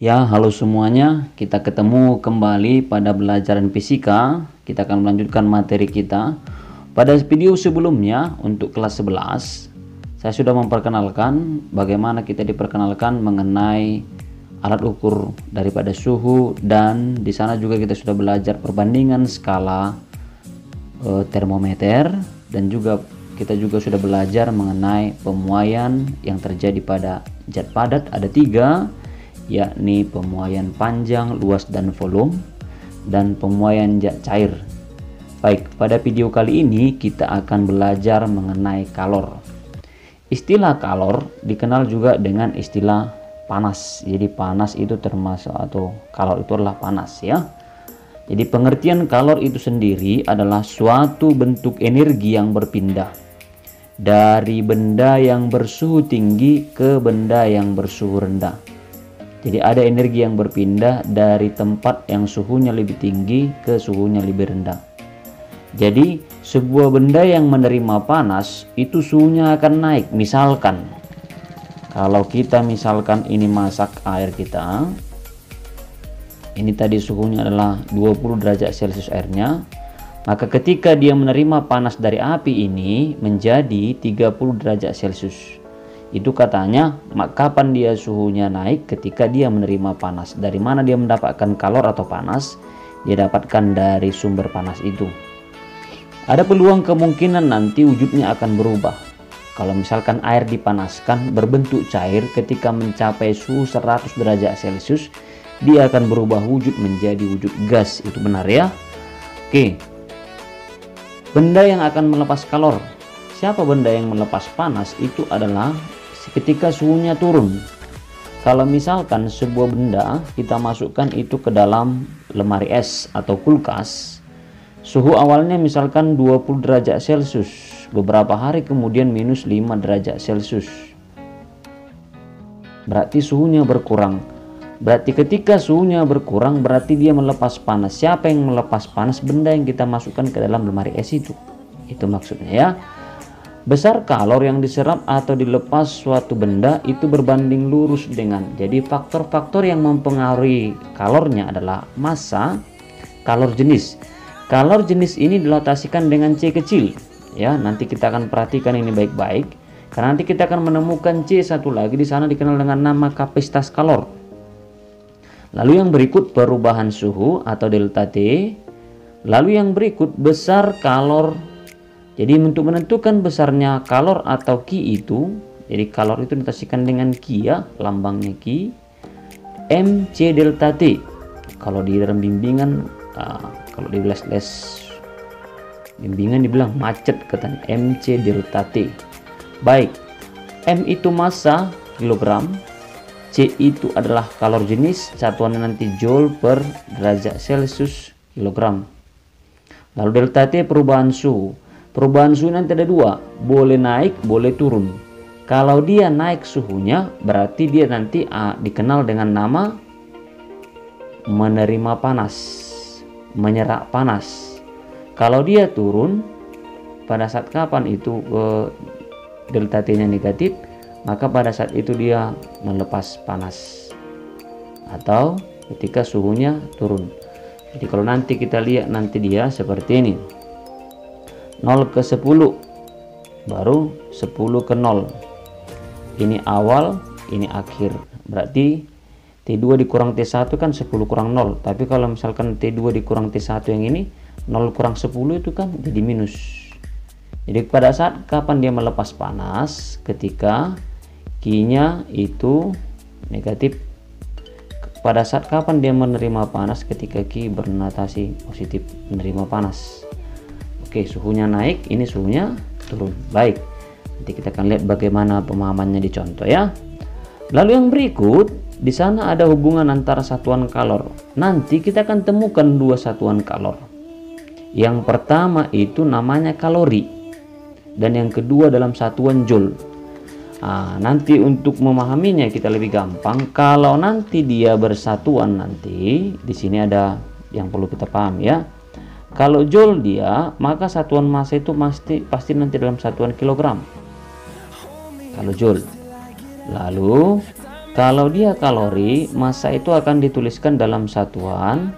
Ya, halo semuanya. Kita ketemu kembali pada pelajaran fisika. Kita akan melanjutkan materi kita. Pada video sebelumnya untuk kelas 11, saya sudah memperkenalkan bagaimana kita diperkenalkan mengenai alat ukur daripada suhu, dan di sana juga kita sudah belajar perbandingan skala termometer, dan juga kita juga sudah belajar mengenai pemuaian yang terjadi pada zat padat. Ada 3, yakni pemuaian panjang, luas, dan volume, dan pemuaian zat cair. Baik, pada video kali ini kita akan belajar mengenai kalor. Istilah kalor dikenal juga dengan istilah panas. Jadi panas itu termasuk, atau kalor itu adalah panas ya. Jadi pengertian kalor itu sendiri adalah suatu bentuk energi yang berpindah dari benda yang bersuhu tinggi ke benda yang bersuhu rendah. Jadi ada energi yang berpindah dari tempat yang suhunya lebih tinggi ke suhunya lebih rendah. Jadi sebuah benda yang menerima panas itu suhunya akan naik. Misalkan kalau kita ini masak air kita, ini tadi suhunya adalah 20 derajat Celcius airnya, maka ketika dia menerima panas dari api ini menjadi 30 derajat Celcius. Itu katanya, kapan dia suhunya naik? Ketika dia menerima panas. Dari mana dia mendapatkan kalor atau panas? Dia dapatkan dari sumber panas itu. Ada peluang kemungkinan nanti wujudnya akan berubah. Kalau misalkan air dipanaskan berbentuk cair, ketika mencapai suhu 100 derajat Celcius, dia akan berubah wujud menjadi wujud gas. Itu benar ya? Oke. Benda yang akan melepas kalor. Siapa benda yang melepas panas? Itu adalah ketika suhunya turun. Kalau misalkan sebuah benda kita masukkan itu ke dalam lemari es atau kulkas, suhu awalnya misalkan 20 derajat Celcius, beberapa hari kemudian minus 5 derajat Celcius, berarti suhunya berkurang. Berarti ketika suhunya berkurang berarti dia melepas panas. Siapa yang melepas panas? Benda yang kita masukkan ke dalam lemari es itu maksudnya ya. Besar kalor yang diserap atau dilepas suatu benda itu berbanding lurus dengan, jadi faktor-faktor yang mempengaruhi kalornya adalah massa, kalor jenis. Kalor jenis ini dilotasikan dengan C kecil ya. Nanti kita akan perhatikan ini baik-baik, karena nanti kita akan menemukan C satu lagi di sana dikenal dengan nama kapasitas kalor. Lalu yang berikut perubahan suhu atau delta T. Lalu yang berikut besar kalor. Jadi untuk menentukan besarnya kalor atau Q itu, jadi kalor itu ditasikan dengan Q ya, lambangnya Q, MC delta T. Kalau di dalam bimbingan, kalau di les bimbingan dibilang macet katanya, MC delta T. Baik, M itu massa kilogram, C itu adalah kalor jenis, satuannya nanti joule per derajat Celcius kilogram. Lalu delta T perubahan suhu. Perubahan suhu nanti ada 2, boleh naik, boleh turun. Kalau dia naik suhunya, berarti dia nanti dikenal dengan nama menerima panas, menyerap panas. Kalau dia turun, pada saat kapan itu delta T nya negatif, maka pada saat itu dia melepas panas, atau ketika suhunya turun. Jadi kalau nanti kita lihat nanti dia seperti ini, 0 ke 10 baru 10 ke 0, ini awal ini akhir, berarti T2 dikurang T1 kan 10 kurang 0. Tapi kalau misalkan T2 dikurang T1 yang ini 0 kurang 10 itu kan jadi minus. Jadi pada saat kapan dia melepas panas? Ketika Q nya itu negatif. Pada saat kapan dia menerima panas? Ketika Q bernotasi positif, menerima panas. Oke, suhunya naik, ini suhunya turun. Baik, nanti kita akan lihat bagaimana pemahamannya di contoh ya. Lalu yang berikut, di sana ada hubungan antara satuan kalor. Nanti kita akan temukan 2 satuan kalor. Yang pertama itu namanya kalori, dan yang kedua dalam satuan joule. Nanti untuk memahaminya kita lebih gampang kalau nanti dia bersatuan. Nanti di sini ada yang perlu kita paham ya. Kalau joule dia, maka satuan massa itu pasti nanti dalam satuan kilogram. Kalau joule. Lalu Kalau dia kalori, massa itu akan dituliskan dalam satuan.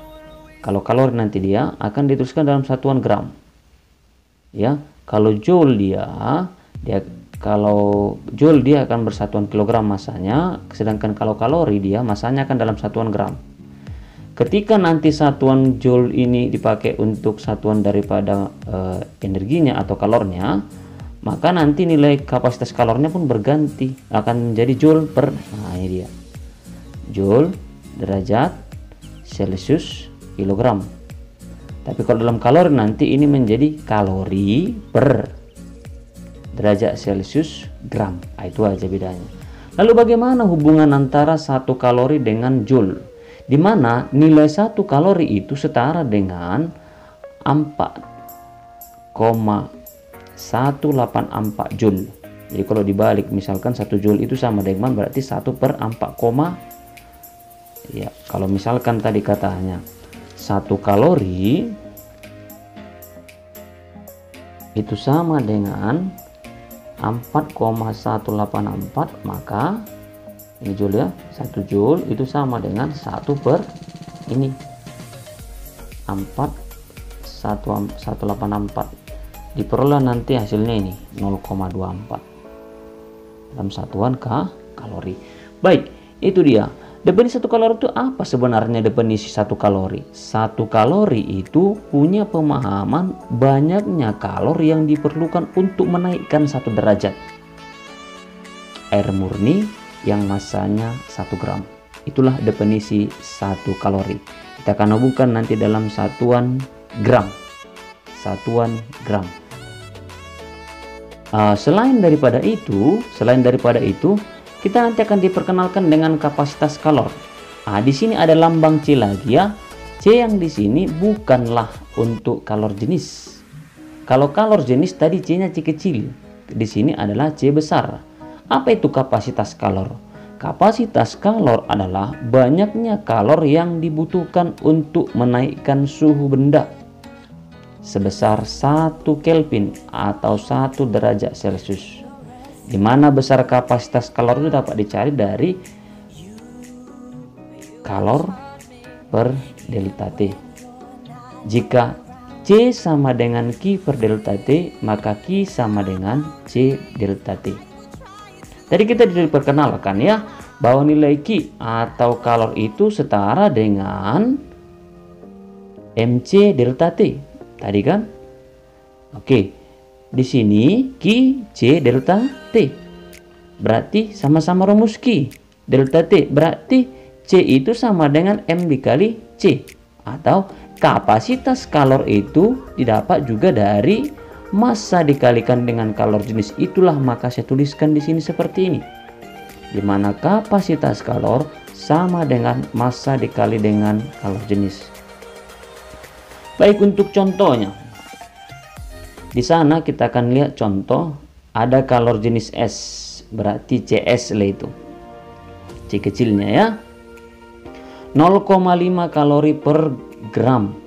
Kalau kalori nanti dia akan dituliskan dalam satuan gram. Ya, kalau joule kalau joule dia akan bersatuan kilogram massanya, sedangkan kalau kalori dia massanya akan dalam satuan gram. Ketika nanti satuan joule ini dipakai untuk satuan daripada energinya atau kalornya, maka nanti nilai kapasitas kalornya pun berganti, akan menjadi joule per, nah ini dia, joule derajat Celcius kilogram. Tapi kalau dalam kalori nanti ini menjadi kalori per derajat Celcius gram. Nah, itu aja bedanya. Lalu bagaimana hubungan antara satu kalori dengan joule? Di mana nilai satu kalori itu setara dengan 4,184 joule. Jadi kalau dibalik, misalkan 1 joule itu sama dengan berarti 1 per 4, ya kalau misalkan tadi katanya 1 kalori itu sama dengan 4,184, maka ini joule ya, 1 joule itu sama dengan 1 per ini 4,184, diperoleh nanti hasilnya ini 0,24 dalam satuan kalori. Baik, itu dia definisi satu kalori. Itu apa sebenarnya definisi satu kalori? Satu kalori itu punya pemahaman banyaknya kalori yang diperlukan untuk menaikkan 1 derajat air murni yang massanya 1 gram. Itulah definisi 1 kalori. Kita akan hubungkan nanti dalam satuan gram. Selain daripada itu, kita nanti akan diperkenalkan dengan kapasitas kalor. Di sini ada lambang C lagi ya. C yang di sini bukanlah untuk kalor jenis. Kalau kalor jenis tadi C-nya C kecil, di sini adalah C besar. Apa itu kapasitas kalor? Kapasitas kalor adalah banyaknya kalor yang dibutuhkan untuk menaikkan suhu benda sebesar 1 Kelvin atau 1 derajat Celcius. Di mana besar kapasitas kalor itu dapat dicari dari kalor per delta T. Jika C sama dengan Q per delta T, maka Q sama dengan C delta T. Tadi kita diperkenalkan ya bahwa nilai Q atau kalor itu setara dengan MC delta T. Tadi kan? Oke. Di sini Q C delta T. Berarti sama-sama rumus Q delta T. Berarti C itu sama dengan M dikali C. Atau kapasitas kalor itu didapat juga dari massa dikalikan dengan kalor jenis. Itulah maka saya tuliskan di sini seperti ini, di mana kapasitas kalor sama dengan massa dikali dengan kalor jenis. Baik, untuk contohnya di sana kita akan lihat contoh ada kalor jenis S, berarti CS lah itu C kecilnya ya, 0,5 kalori per gram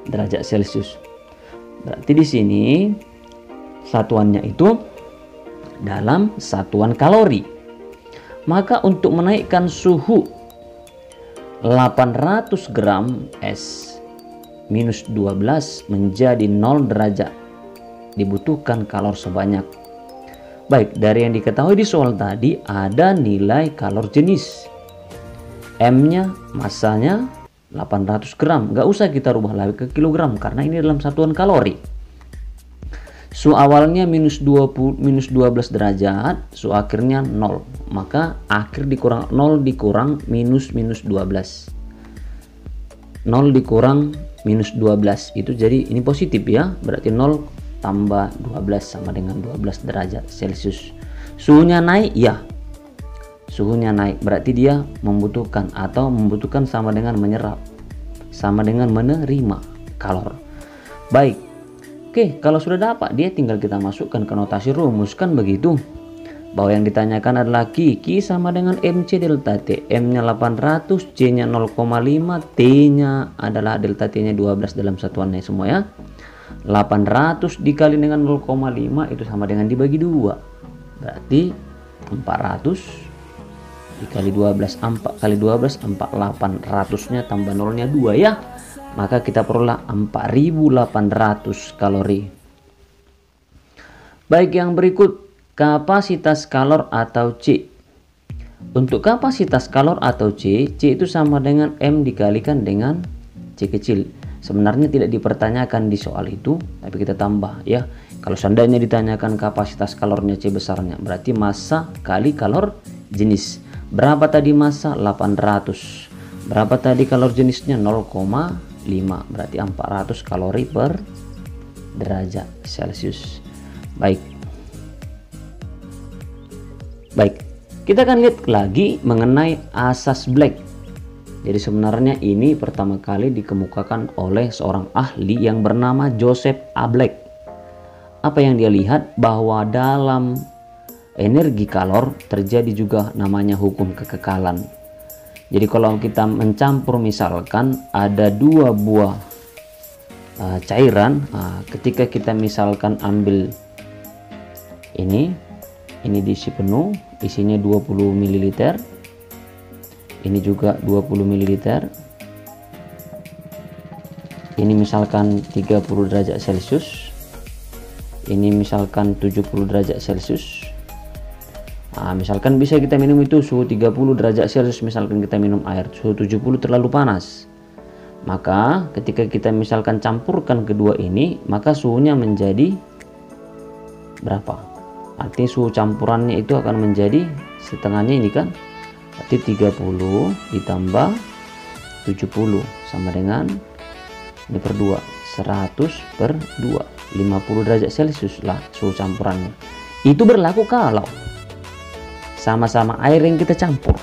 derajat Celcius. Berarti di sini satuannya itu dalam satuan kalori. Maka untuk menaikkan suhu 800 gram S minus 12 menjadi 0 derajat dibutuhkan kalor sebanyak. Baik, dari yang diketahui di soal tadi ada nilai kalor jenis. M-nya, massanya 800 gram, nggak usah kita rubah lagi ke kilogram karena ini dalam satuan kalori. Suhu awalnya minus 12 derajat, suhu akhirnya 0, maka akhir dikurang 0 dikurang minus 12, 0 dikurang minus 12 itu jadi ini positif ya, berarti 0 tambah 12 sama dengan 12 derajat Celcius. Suhunya naik ya, suhunya naik berarti dia membutuhkan sama dengan menyerap, sama dengan menerima kalor. Baik, oke, kalau sudah dapat dia tinggal kita masukkan ke notasi rumus kan begitu, bahwa yang ditanyakan adalah Q sama dengan MC delta T, M nya 800, C nya 0,5, T nya adalah delta T nya 12 dalam satuannya semua ya. 800 dikali dengan 0,5 itu sama dengan dibagi 2, berarti 400 dikali 12, 4 kali 12 48, ratusnya tambah nolnya 2 ya, maka kita peroleh 4800 kalori. Baik, yang berikut kapasitas kalor atau C. Untuk kapasitas kalor atau C itu sama dengan M dikalikan dengan C kecil. Sebenarnya tidak dipertanyakan di soal itu, tapi kita tambah ya. Kalau seandainya ditanyakan kapasitas kalornya C besarnya, berarti massa kali kalor jenis. Berapa tadi massa? 800. Berapa tadi kalor jenisnya? 0,5. Berarti 400 kalori per derajat Celcius. Baik, kita akan lihat lagi mengenai asas Black. Jadi sebenarnya ini pertama kali dikemukakan oleh seorang ahli yang bernama Joseph A. Black. Apa yang dia lihat? Bahwa dalam energi kalor terjadi juga namanya hukum kekekalan. Jadi kalau kita mencampur, misalkan ada dua buah cairan, ketika kita misalkan ambil ini diisi penuh, isinya 20 ml, ini juga 20 ml, ini misalkan 30 derajat Celcius, ini misalkan 70 derajat Celcius. Misalkan bisa kita minum itu suhu 30 derajat Celcius, misalkan kita minum air suhu 70 terlalu panas. Maka ketika kita misalkan campurkan kedua ini, maka suhunya menjadi berapa? Artinya suhu campurannya itu akan menjadi setengahnya ini kan. Berarti 30 ditambah 70 sama dengan ini per 2, 100 per 2, 50 derajat Celcius lah suhu campurannya. Itu berlaku kalau sama-sama air yang kita campur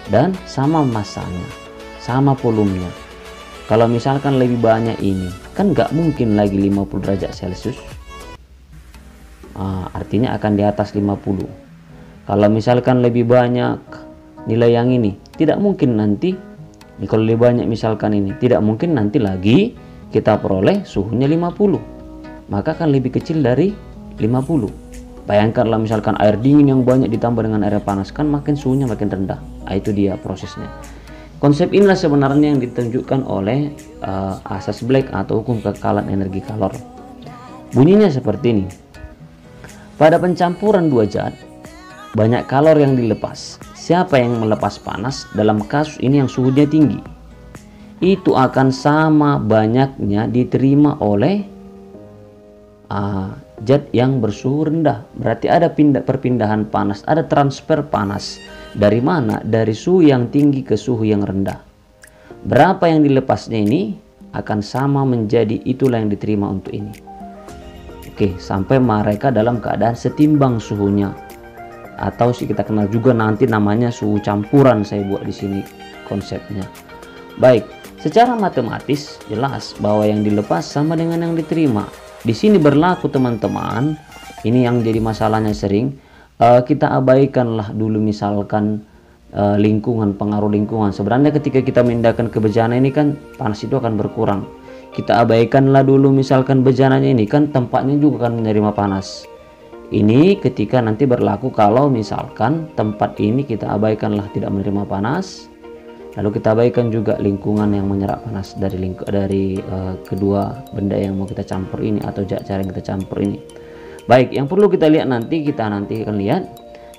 dan sama massanya, sama volumenya. Kalau misalkan lebih banyak ini kan nggak mungkin lagi 50 derajat Celcius, artinya akan di atas 50. Kalau misalkan lebih banyak nilai yang ini, tidak mungkin nanti kalau lebih banyak misalkan ini, tidak mungkin nanti lagi kita peroleh suhunya 50, maka akan lebih kecil dari 50. Bayangkanlah misalkan air dingin yang banyak ditambah dengan air panas, kan makin suhunya makin rendah. Itu dia prosesnya. Konsep inilah sebenarnya yang ditunjukkan oleh asas Black atau hukum kekekalan energi kalor. Bunyinya seperti ini. Pada pencampuran dua zat, banyak kalor yang dilepas. Siapa yang melepas panas? Dalam kasus ini yang suhunya tinggi, itu akan sama banyaknya diterima oleh zat yang bersuhu rendah. Berarti ada perpindahan panas, ada transfer panas. Dari mana? Dari suhu yang tinggi ke suhu yang rendah. Berapa yang dilepasnya ini akan sama menjadi itulah yang diterima untuk ini. Oke, sampai mereka dalam keadaan setimbang suhunya. Atau kita kenal juga nanti namanya suhu campuran, saya buat di sini konsepnya. Baik, secara matematis jelas bahwa yang dilepas sama dengan yang diterima. Di sini berlaku teman-teman, ini yang jadi masalahnya sering kita abaikanlah dulu misalkan lingkungan, pengaruh lingkungan. Sebenarnya ketika kita memindahkan ke bejana ini kan panas itu akan berkurang. Kita abaikanlah dulu misalkan bejananya ini kan tempatnya juga akan menerima panas. Ini ketika nanti berlaku kalau misalkan tempat ini kita abaikanlah tidak menerima panas. Lalu kita abaikan juga lingkungan yang menyerap panas dari kedua benda yang mau kita campur ini atau cara yang kita campur ini. Baik, yang perlu kita lihat nanti akan lihat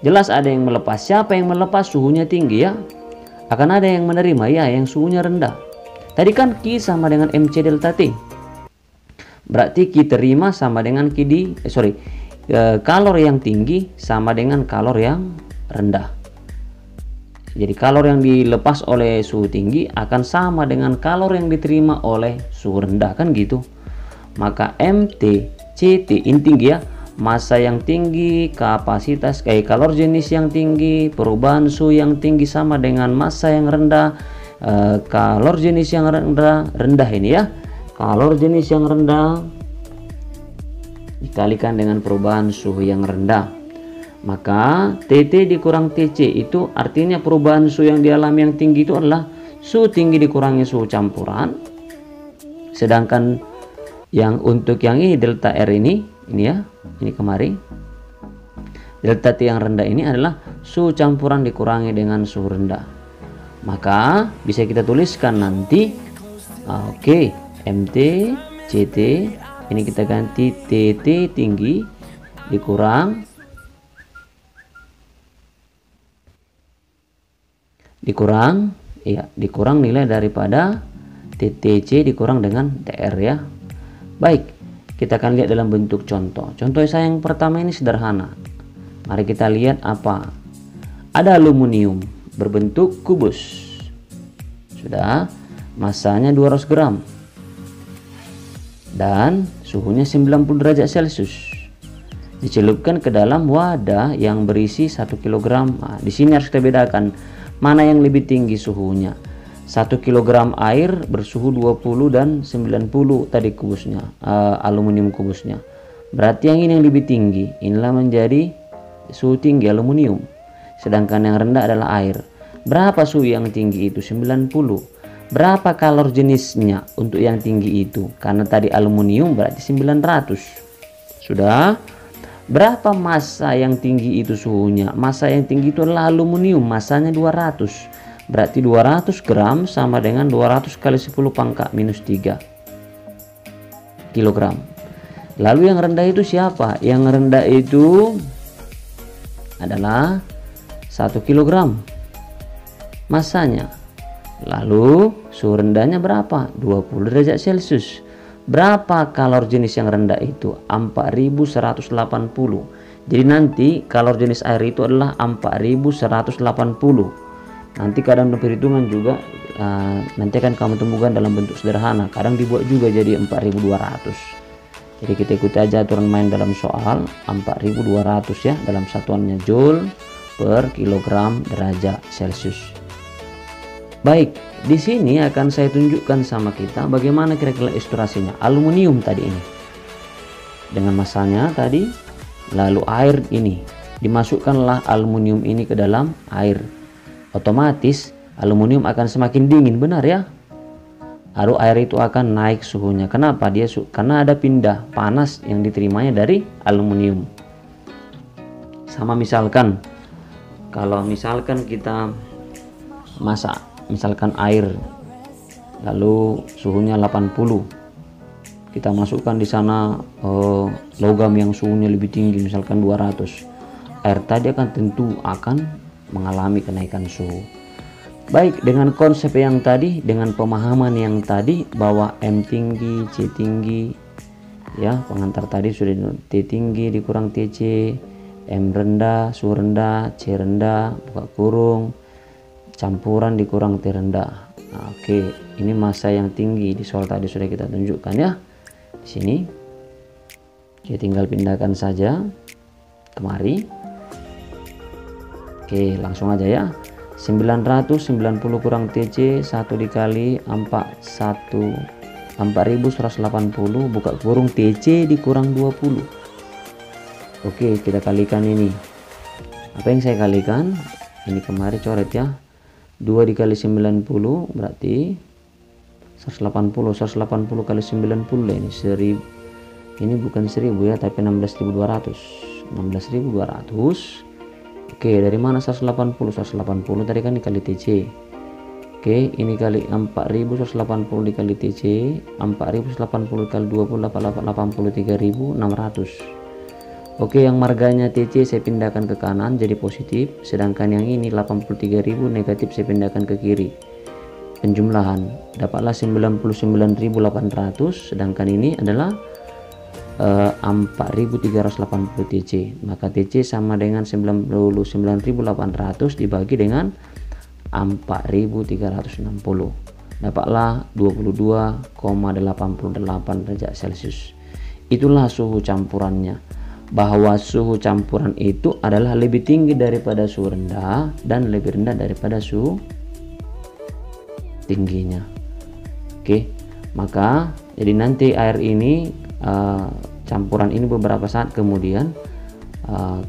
jelas ada yang melepas. Siapa yang melepas? Suhunya tinggi ya. Akan ada yang menerima ya, yang suhunya rendah. Tadi kan Q sama dengan MC delta T. Berarti Q terima sama dengan kalor yang tinggi sama dengan kalor yang rendah. Jadi kalor yang dilepas oleh suhu tinggi akan sama dengan kalor yang diterima oleh suhu rendah, kan gitu. Maka MT CT ini tinggi ya, massa yang tinggi, kapasitas kalor jenis yang tinggi, perubahan suhu yang tinggi sama dengan massa yang rendah, kalor jenis yang rendah ini ya, kalor jenis yang rendah dikalikan dengan perubahan suhu yang rendah. Maka TT dikurang TC itu artinya perubahan suhu yang dialami yang tinggi itu adalah suhu tinggi dikurangi suhu campuran. Sedangkan yang untuk yang ini delta R ini ya, ini kemari. Delta T yang rendah ini adalah suhu campuran dikurangi dengan suhu rendah. Maka bisa kita tuliskan nanti oke, MT CT ini kita ganti TT tinggi dikurang nilai daripada TTC dikurang dengan TR ya. Baik, kita akan lihat dalam bentuk contoh. Contoh saya yang pertama ini sederhana. Mari kita lihat apa. Ada aluminium berbentuk kubus. Sudah, masanya 200 gram. Dan suhunya 90 derajat Celcius. Dicelupkan ke dalam wadah yang berisi 1 kg. Nah, di sini harus kita bedakan mana yang lebih tinggi suhunya. 1 kg air bersuhu 20 dan 90 tadi kubusnya, aluminium kubusnya. Berarti yang ini yang lebih tinggi. Inilah menjadi suhu tinggi aluminium. Sedangkan yang rendah adalah air. Berapa suhu yang tinggi itu? 90. Berapa kalor jenisnya untuk yang tinggi itu? Karena tadi aluminium berarti 900. Sudah. Berapa massa yang tinggi itu suhunya? Massa yang tinggi itu adalah aluminium, massanya 200. Berarti 200 gram sama dengan 200 kali 10 pangkat minus 3 kilogram. Lalu yang rendah itu siapa? Yang rendah itu adalah 1 kilogram massanya. Lalu suhu rendahnya berapa? 20 derajat Celcius. Berapa kalor jenis yang rendah itu? 4180. Jadi nanti kalor jenis air itu adalah 4180. Nanti kadang perhitungan juga nanti akan kamu temukan dalam bentuk sederhana. Kadang dibuat juga jadi 4200. Jadi kita ikuti aja aturan main dalam soal 4200 ya, dalam satuannya joule per kilogram derajat Celcius. Baik, di sini akan saya tunjukkan sama kita bagaimana kira-kira ilustrasinya. Aluminium tadi ini dengan masanya tadi, lalu air ini dimasukkanlah aluminium ini ke dalam air. Otomatis aluminium akan semakin dingin, benar ya? Lalu air itu akan naik suhunya. Kenapa? Karena ada pindah panas yang diterimanya dari aluminium. Sama misalkan, kalau misalkan kita masak, misalkan air, lalu suhunya 80, kita masukkan di sana logam yang suhunya lebih tinggi, misalkan 200. Air tadi akan tentu akan mengalami kenaikan suhu. Baik, dengan konsep yang tadi, dengan pemahaman yang tadi bahwa M tinggi, C tinggi ya, pengantar tadi sudah, T tinggi dikurang TC, M rendah, suhu rendah, C rendah, buka kurung, campuran dikurang T rendah. Nah, oke, ini massa yang tinggi di soal tadi sudah kita tunjukkan ya. Di sini kita tinggal pindahkan saja kemari. Oke, langsung aja ya. 990 kurang TC 1 dikali 4180 buka kurung TC dikurang 20. Oke, kita kalikan ini. Apa yang saya kalikan? Ini kemari coret ya. 2 dikali 90 berarti 180 kali 90 ini 1000. Ini bukan 1000 ya, tapi 16.200. 16.200. Oke, dari mana 180? 180 tadi kan dikali TC. Oke, ini kali 4180 dikali TC, 4080 kali 20 83.600. Oke, yang marganya TC saya pindahkan ke kanan jadi positif, sedangkan yang ini 83.000 negatif saya pindahkan ke kiri. Penjumlahan dapatlah 99.800, sedangkan ini adalah 4.380 TC. Maka TC sama dengan 99.800 dibagi dengan 4.360. Dapatlah 22,88 derajat Celcius. Itulah suhu campurannya. Bahwa suhu campuran itu adalah lebih tinggi daripada suhu rendah dan lebih rendah daripada suhu tingginya. Oke, maka jadi nanti air ini campuran ini beberapa saat kemudian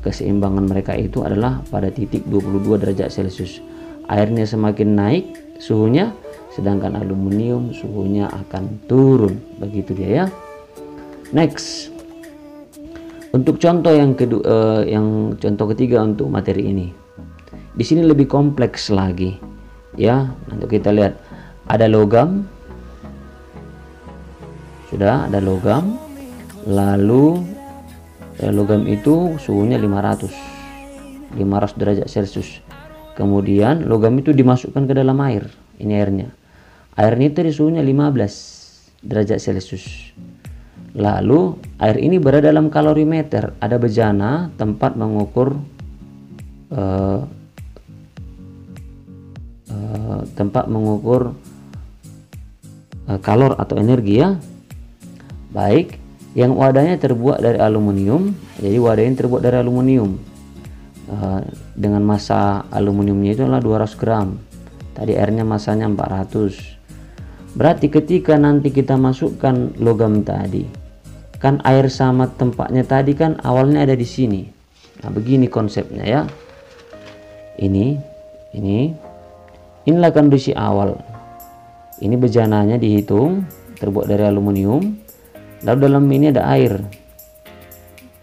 keseimbangan mereka itu adalah pada titik 22 derajat Celcius. Airnya semakin naik suhunya, sedangkan aluminium suhunya akan turun. Begitu dia ya. Next, Untuk contoh yang kedua, yang contoh ketiga untuk materi ini, di sini lebih kompleks lagi ya. Untuk kita lihat ada logam, sudah ada logam, lalu logam itu suhunya 500 derajat Celcius. Kemudian logam itu dimasukkan ke dalam air. Ini airnya itu di suhunya 15 derajat Celcius. Lalu air ini berada dalam kalorimeter, ada bejana tempat mengukur kalor atau energi ya. Baik, yang wadahnya terbuat dari aluminium, jadi wadah ini terbuat dari aluminium dengan massa aluminiumnya itu adalah 200 gram. Tadi airnya masanya 400. Berarti ketika nanti kita masukkan logam tadi, kan air sama tempatnya tadi kan awalnya ada di sini. Nah, begini konsepnya ya. Inilah kondisi awal. Ini bejananya dihitung terbuat dari aluminium. Lalu dalam ini ada air.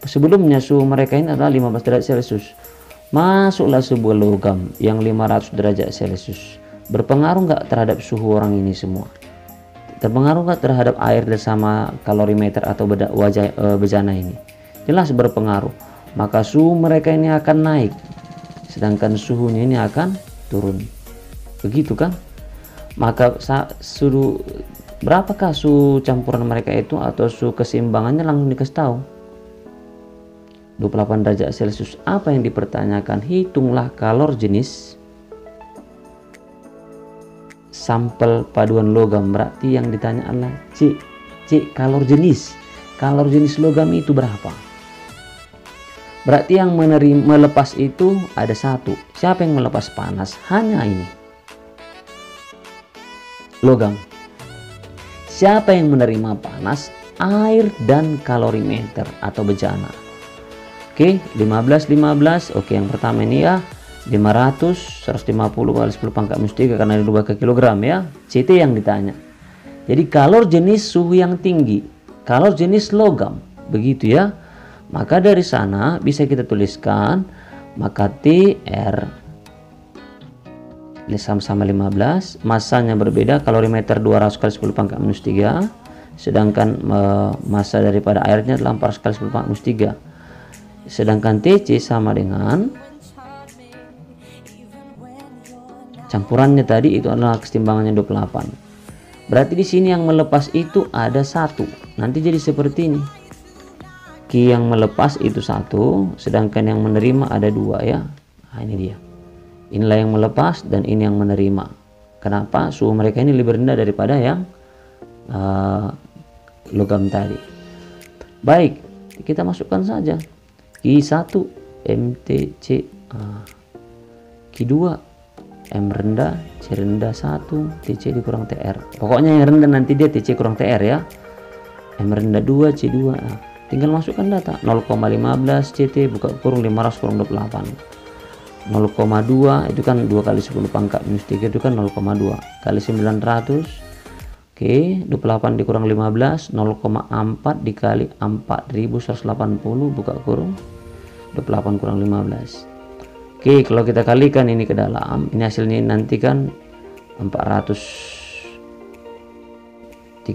Sebelumnya suhu mereka ini adalah 15 derajat Celcius. Masuklah sebuah logam yang 500 derajat Celcius. Berpengaruh nggak terhadap suhu orang ini semua? Terpengaruh nggak terhadap air bersama kalorimeter atau bejana ini? Jelas berpengaruh. Maka suhu mereka ini akan naik, sedangkan suhunya ini akan turun. Begitu kan? Maka suhu berapakah suhu campuran mereka itu atau suhu keseimbangannya langsung dikasih tahu. 28 derajat Celcius. Apa yang dipertanyakan? Hitunglah kalor jenis sampel paduan logam. Berarti yang ditanya adalah C kalor jenis logam itu berapa. Berarti yang melepas itu ada satu. Siapa yang melepas panas? Hanya ini, logam. Siapa yang menerima panas? Air dan kalorimeter atau bejana. Oke, 15. Oke, yang pertama ini ya 500, 150 kali 10 pangkat minus 3 karena dirubah ke kilogram ya. CT yang ditanya. Jadi kalor jenis suhu yang tinggi, kalor jenis logam, begitu ya. Maka dari sana bisa kita tuliskan, maka TR sama 15, masanya berbeda, kalorimeter 200 kali 10 pangkat minus 3, sedangkan massa daripada airnya adalah 400 kali 10 pangkat minus 3. Sedangkan TC sama dengan campurannya tadi itu adalah keseimbangannya 28. Berarti di sini yang melepas itu ada satu. Nanti jadi seperti ini. Q yang melepas itu satu, sedangkan yang menerima ada dua ya. Nah, ini dia. Inilah yang melepas dan ini yang menerima. Kenapa? Suhu mereka ini lebih rendah daripada yang logam tadi. Baik, kita masukkan saja. Q1 MTC, Q2 M rendah, C rendah 1, TC dikurang TR. Pokoknya yang rendah nanti dia TC kurang TR ya. M rendah 2, C2. Nah, tinggal masukkan data. 0,15 CT buka kurung 500 kurung 28. 0,2 itu kan 2 kali 10 pangkat minus 3 itu kan 0,2 kali 900. Oke, 28 dikurang 15, 0,4 dikali 4180 buka kurung 28 kurang 15. Oke, kalau kita kalikan ini ke dalam, ini hasilnya nanti kan 432.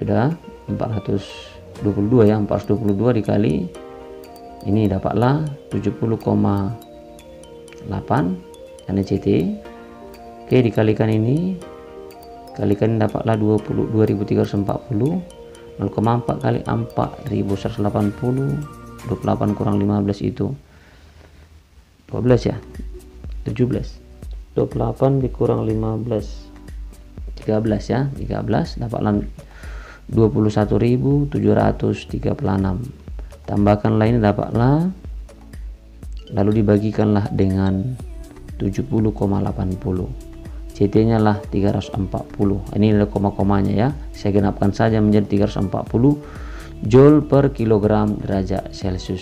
Sudah 422 ya, 422 dikali ini dapatlah 70,8 karena CT. Oke, dikalikan ini, kalikan dapatlah 22.340. 0,4 kali 4.180, 28 kurang 15 itu 12 ya, 17. 28 dikurang 15 13 ya, 13 dapatlah 21.736. Tambahkan lain dapatlah, lalu dibagikanlah dengan 70,80. CT nya lah 340. Ini adalah koma-komanya ya. Saya genapkan saja menjadi 340 Joule per kilogram derajat Celcius.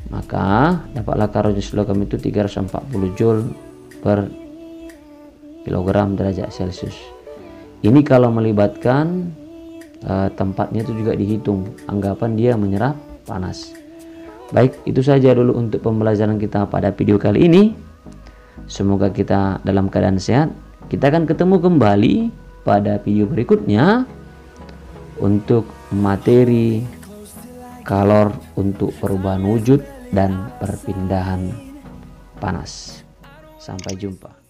Maka dapatlah kalor jenis logam itu 340 Joule per kilogram derajat Celcius. Ini kalau melibatkan tempatnya itu juga dihitung, anggapan dia menyerap panas. Baik, itu saja dulu untuk pembelajaran kita pada video kali ini. Semoga kita dalam keadaan sehat. Kita akan ketemu kembali pada video berikutnya untuk materi kalor untuk perubahan wujud dan perpindahan panas. Sampai jumpa.